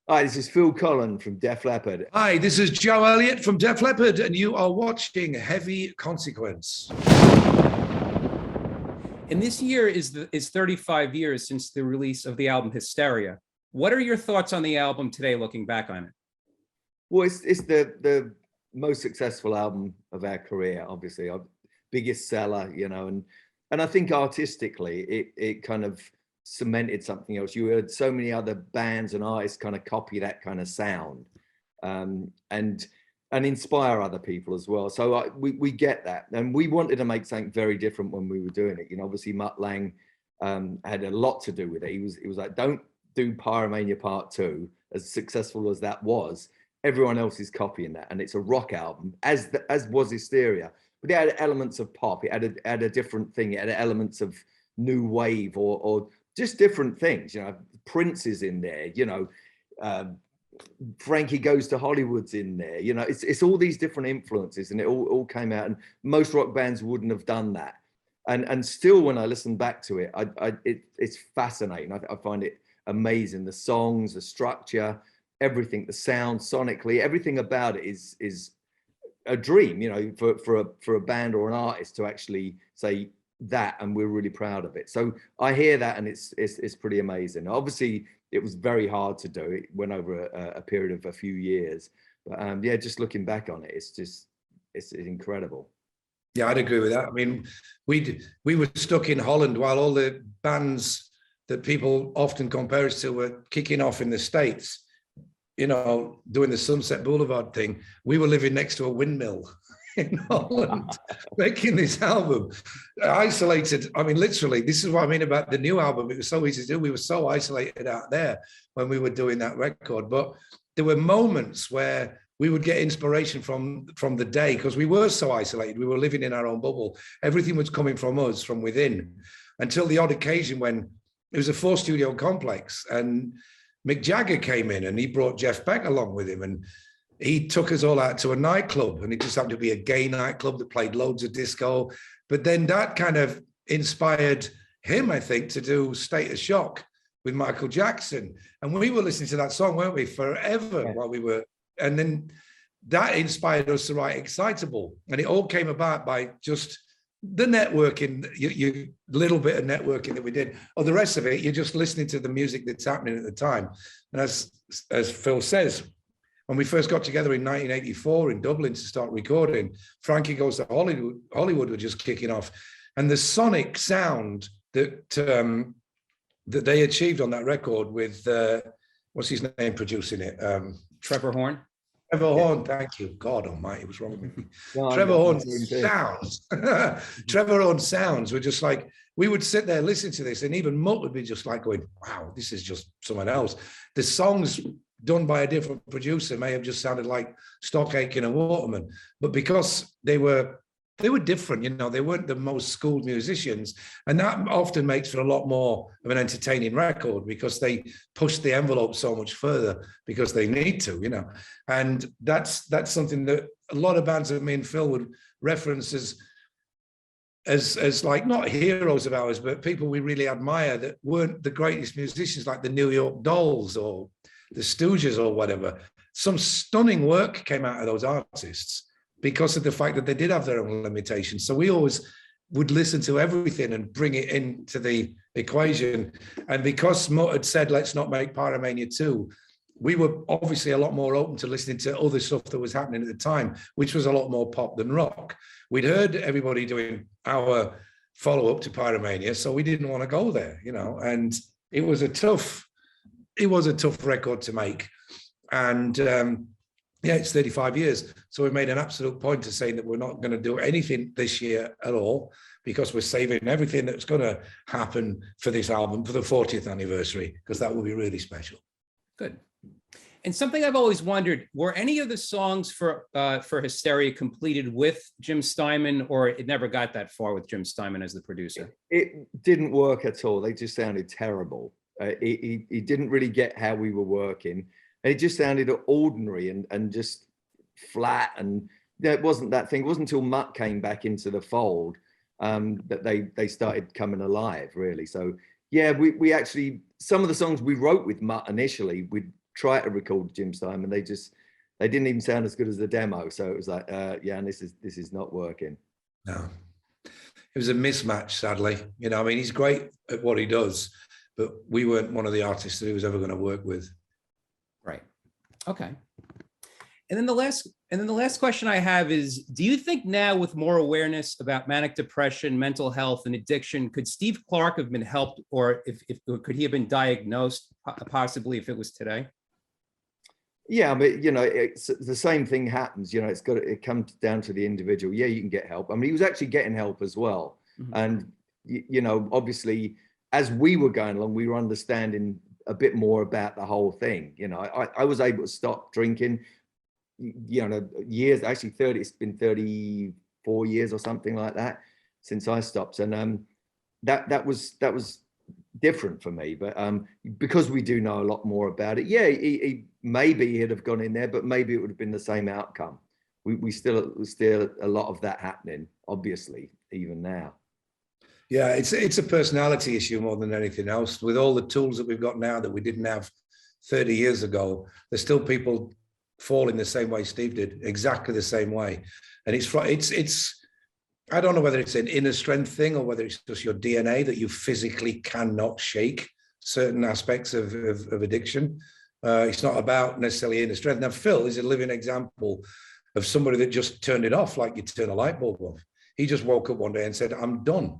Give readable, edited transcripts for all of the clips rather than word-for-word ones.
Hi, this is Phil Collen from Def Leppard. Hi, this is Joe Elliott from Def Leppard, and you are watching Heavy Consequence. And this year is 35 years since the release of the album Hysteria. What are your thoughts on the album today, looking back on it? Well, it's the most successful album of our career, obviously, our biggest seller, and I think artistically it kind of cemented something else. You heard so many other bands and artists kind of copy that kind of sound, and inspire other people as well. So we get that, and we wanted to make something very different when we were doing it. Obviously Mutt Lange had a lot to do with it. He was like, don't do Pyromania Part 2. As successful as that was, everyone else is copying that, and it's a rock album, as was Hysteria. But it had elements of pop. It had a different thing. It had elements of new wave or just different things. Prince is in there. Frankie Goes to Hollywood's in there. It's all these different influences, and it all came out. And most rock bands wouldn't have done that. And still, when I listen back to it, it's fascinating. I find it amazing. The songs, the structure, everything, the sound, sonically, everything about it is a dream, for a band or an artist to actually say that, and we're really proud of it. So I hear that, and it's pretty amazing. Obviously, it was very hard to do. It went over a period of a few years, but yeah, just looking back on it, it's incredible. Yeah, I'd agree with that. I mean, we were stuck in Holland while all the bands that people often compare us to were kicking off in the States. Doing the Sunset Boulevard thing. We were living next to a windmill in Holland, making this album, isolated. I mean, literally, this is what I mean about the new album. It was so easy to do. We were so isolated out there when we were doing that record. But there were moments where we would get inspiration from the day, because we were so isolated. We were living in our own bubble. Everything was coming from us, from within, until the odd occasion when it was a 4-studio complex, and Mick Jagger came in and he brought Jeff Beck along with him, and he took us all out to a nightclub, and it just happened to be a gay nightclub that played loads of disco. But then that kind of inspired him, I think, to do State of Shock with Michael Jackson. And we were listening to that song, weren't we, forever while we were. And then that inspired us to write Excitable. And it all came about by just the networking, you little bit of networking that we did, or the rest of it, you're just listening to the music that's happening at the time. And as Phil says, when we first got together in 1984 in Dublin to start recording, Frankie Goes to Hollywood were just kicking off, and the sonic sound that they achieved on that record with what's his name producing it? Trevor Horn. Trevor Horn, thank you. God almighty, what's wrong with me? Trevor Horn's sounds. Trevor Horn's sounds were just like, we would sit there listening to this, and even Mutt would be just like going, wow, this is just someone else. The songs done by a different producer may have just sounded like Stock Aitken and Waterman, but because they were different, they weren't the most schooled musicians, and that often makes for a lot more of an entertaining record, because they push the envelope so much further because they need to, and that's something that a lot of bands that me and Phil would reference as like, not heroes of ours, but people we really admire that weren't the greatest musicians, like the New York Dolls or the Stooges or whatever. Some stunning work came out of those artists because of the fact that they did have their own limitations. So we always would listen to everything and bring it into the equation. And because Mutt had said, let's not make Pyromania 2, we were obviously a lot more open to listening to other stuff that was happening at the time, which was a lot more pop than rock. We'd heard everybody doing our follow-up to Pyromania, so we didn't want to go there, and it was a tough record to make. And yeah, it's 35 years. So we've made an absolute point of saying that we're not going to do anything this year at all, because we're saving everything that's going to happen for this album for the 40th anniversary, because that will be really special. Good. And something I've always wondered, were any of the songs for Hysteria completed with Jim Steinman, or it never got that far with Jim Steinman as the producer? It didn't work at all. They just sounded terrible. He didn't really get how we were working. It just sounded ordinary and just flat, and it wasn't that thing. It wasn't until Mutt came back into the fold that they started coming alive, really. So yeah, we actually, some of the songs we wrote with Mutt initially, try to record Jim Steinman. They didn't even sound as good as the demo. So it was like, yeah, and this is not working. No, it was a mismatch, sadly. You know, I mean, he's great at what he does, but we weren't one of the artists that he was ever going to work with. Right. Okay. And then the last question I have is, do you think now with more awareness about manic depression, mental health, and addiction, could Steve Clark have been helped, or or could he have been diagnosed possibly if it was today? Yeah, but you know, it's the same thing happens. You know, it comes down to the individual. Yeah, you can get help. I mean, he was actually getting help as well. Mm-hmm. And you know, obviously, as we were going along, we were understanding a bit more about the whole thing. You know, I was able to stop drinking. You know, years, actually 30, it's been 34 years or something like that since I stopped. And that was different for me, but because we do know a lot more about it, yeah, he maybe he'd have gone in there, but maybe it would have been the same outcome. We still a lot of that happening, obviously, even now. Yeah, it's a personality issue more than anything else. With all the tools that we've got now that we didn't have 30 years ago, there's still people fall in the same way Steve did, exactly the same way. And it's I don't know whether it's an inner strength thing or whether it's just your DNA that you physically cannot shake certain aspects of addiction. It's not about necessarily inner strength. Now, Phil is a living example of somebody that just turned it off like you turn a light bulb off. He just woke up one day and said, I'm done.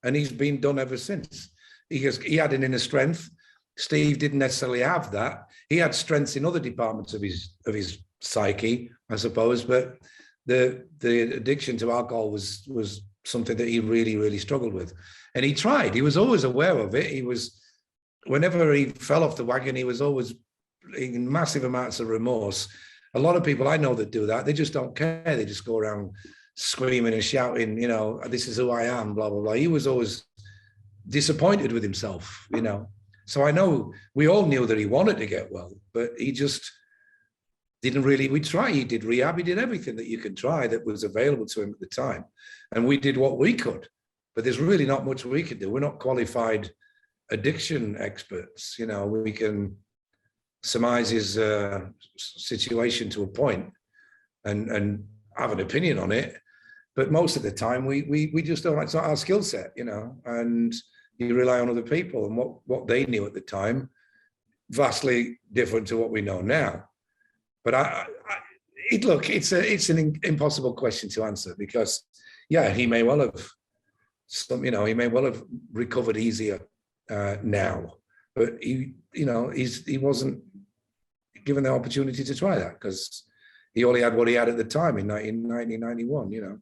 And he's been done ever since. He had an inner strength. Steve didn't necessarily have that. He had strengths in other departments of his psyche, I suppose, but the addiction to alcohol was something that he really, really struggled with. And he tried. He was always aware of it. Whenever he fell off the wagon, he was always in massive amounts of remorse. A lot of people I know that do that, they just don't care. They just go around screaming and shouting, you know, this is who I am, blah, blah, blah. He was always disappointed with himself, you know. So I know we all knew that he wanted to get well, but he just didn't really. We tried. He did rehab. He did everything that you could try that was available to him at the time. And we did what we could, but there's really not much we could do. We're not qualified addiction experts. You know, we can surmise his situation to a point and have an opinion on it. But most of the time we just don't. It's not our skill set, you know, and you rely on other people and what they knew at the time, vastly different to what we know now. But look, it's an impossible question to answer because, yeah, he may well have he may well have recovered easier now, but he wasn't given the opportunity to try that because he only had what he had at the time in 1991, you know.